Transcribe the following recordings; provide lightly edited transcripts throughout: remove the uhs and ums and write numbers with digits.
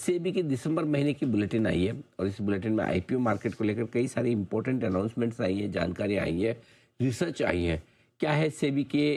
सेबी की दिसंबर महीने की बुलेटिन आई है और इस बुलेटिन में आईपीओ मार्केट को लेकर कई सारी इंपॉर्टेंट अनाउंसमेंट्स आई हैं, जानकारी आई है, रिसर्च आई है। क्या है सेबी के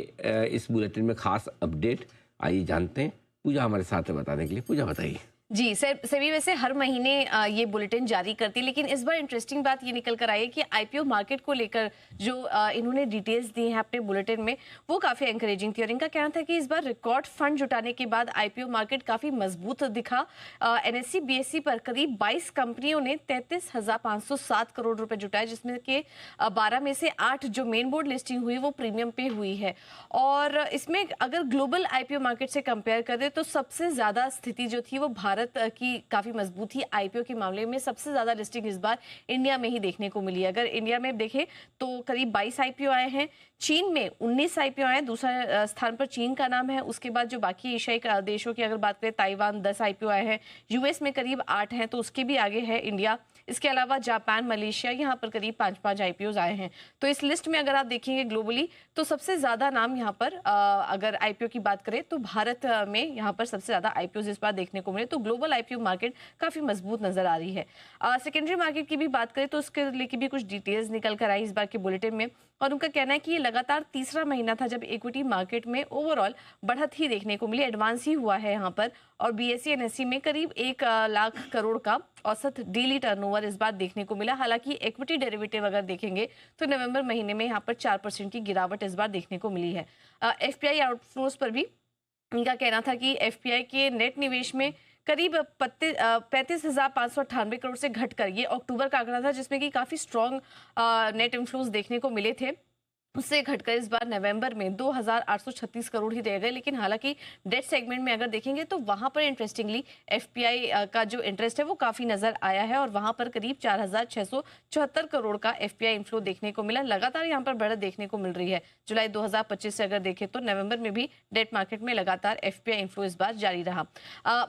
इस बुलेटिन में खास अपडेट, आइए जानते हैं। पूजा हमारे साथ है बताने के लिए। पूजा बताइए। जी, सेबी वैसे हर महीने ये बुलेटिन जारी करती है, लेकिन इस बार इंटरेस्टिंग बात ये निकल कर आई है कि आईपीओ मार्केट को लेकर जो इन्होंने डिटेल्स दी हैं अपने बुलेटिन में, वो काफ़ी एनकरेजिंग थी। और इनका कहना था कि इस बार रिकॉर्ड फंड जुटाने के बाद आईपीओ मार्केट काफ़ी मजबूत दिखा। एनएससी बीएससी पर करीब 22 कंपनियों ने 33,507 करोड़ रुपए जुटाए, जिसमें के 12 में से 8 जो मेन बोर्ड लिस्टिंग हुई वो प्रीमियम पे हुई है। और इसमें अगर ग्लोबल आईपीओ मार्केट से कंपेयर करें तो सबसे ज़्यादा स्थिति जो थी वो भारत की काफी मजबूत थी। आईपीओ के मामले में सबसे ज्यादा लिस्टिंग इस बार इंडिया में ही देखने को मिली है। अगर इंडिया में देखें तो करीब 22 आईपीओ आए हैं, चीन में 19 आईपीओ आए हैं, दूसरा स्थान पर चीन का नाम है। उसके बाद जो बाकी एशियाई देशों की अगर बात करें, ताइवान 10 आईपीओ आए हैं, यूएस में करीब 8 हैं, तो उसके भी आगे है इंडिया। इसके अलावा जापान, मलेशिया, यहाँ पर करीब 5-5 आईपीओ आए हैं। तो इस लिस्ट में अगर आप देखेंगे ग्लोबली तो सबसे ज्यादा नाम यहाँ पर अगर आईपीओ की बात करें तो भारत में यहाँ पर सबसे ज्यादा आईपीओ इस बार देखने को मिले। तो ग्लोबल आईपीओ मार्केट काफी मजबूत नजर आ रही है। सेकेंडरी मार्केट की भी बात करें तो उसके लेके भी कुछ डिटेल्स निकल कर आई इस बार के बुलेटिन में। और उनका कहना है कि ये लगातार तीसरा महीना था जब इक्विटी मार्केट में ओवरऑल बढ़त ही देखने को मिली, एडवांस ही हुआ है यहाँ पर। और बीएसई एनएससी में करीब 1 लाख करोड़ का औसत डेली टर्नओवर इस बार देखने को मिला। हालांकि इक्विटी डेरिवेटिव अगर देखेंगे तो नवंबर महीने में यहाँ पर 4% की गिरावट इस बार देखने को मिली है। एफपीआई आउटफ्लोज पर भी इनका कहना था कि एफपीआई के नेट निवेश में करीब 35,598 करोड़ से घटकर ये अक्टूबर का आंकड़ा था, जिसमें कि काफी स्ट्रॉन्ग नेट इनफ्लोज देखने को मिले थे। उससे घटकर इस बार नवंबर में 2,836 करोड़ ही रह गए। लेकिन हालांकि डेट सेगमेंट में अगर देखेंगे तो वहां पर इंटरेस्टिंगली एफपीआई का जो इंटरेस्ट है वो काफी नजर आया है और वहां पर करीब 4,674 करोड़ का एफपीआई इनफ्लो देखने को मिला। लगातार यहां पर बढ़त देखने को मिल रही है। जुलाई 2025 से अगर देखें तो नवंबर में भी डेट मार्केट में लगातार एफपीआई इनफ्लो इस बार जारी रहा।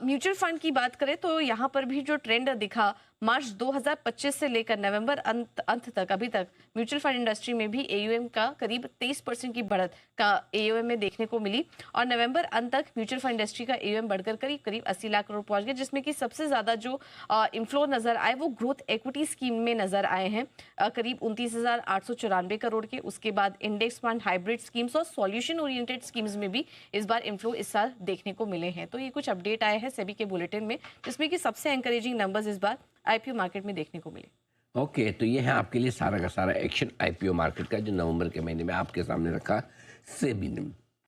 म्यूचुअल फंड की बात करें तो यहाँ पर भी जो ट्रेंड दिखा मार्च 2025 से लेकर नवंबर अंत तक, अभी तक म्यूचुअल फंड इंडस्ट्री में भी एयूएम का करीब 23% की बढ़त का एयूएम में देखने को मिली। और नवंबर अंत तक म्यूचुअल फंड इंडस्ट्री का एयूएम बढ़कर करीब 80 लाख करोड़ पहुंच गया, जिसमें कि सबसे ज्यादा जो इनफ्लो नजर आए वो ग्रोथ इक्विटी स्कीम में नजर आए हैं, करीब 29,894 करोड़ के। उसके बाद इंडेक्स फंड, हाइब्रिड स्कीम्स और सॉल्यूशन ओरिएंटेड स्कीम्स में भी इस बार इनफ्लो इस साल देखने को मिले हैं। तो ये कुछ अपडेट आए हैं सेबी के बुलेटिन में, जिसमें कि सबसे एनकरेजिंग नंबर्स इस बार आईपीओ मार्केट में देखने को मिले। ओके, तो ये है आपके लिए सारा का सारा एक्शन आईपीओ मार्केट का जो नवंबर के महीने में आपके सामने रखा सेबी ने।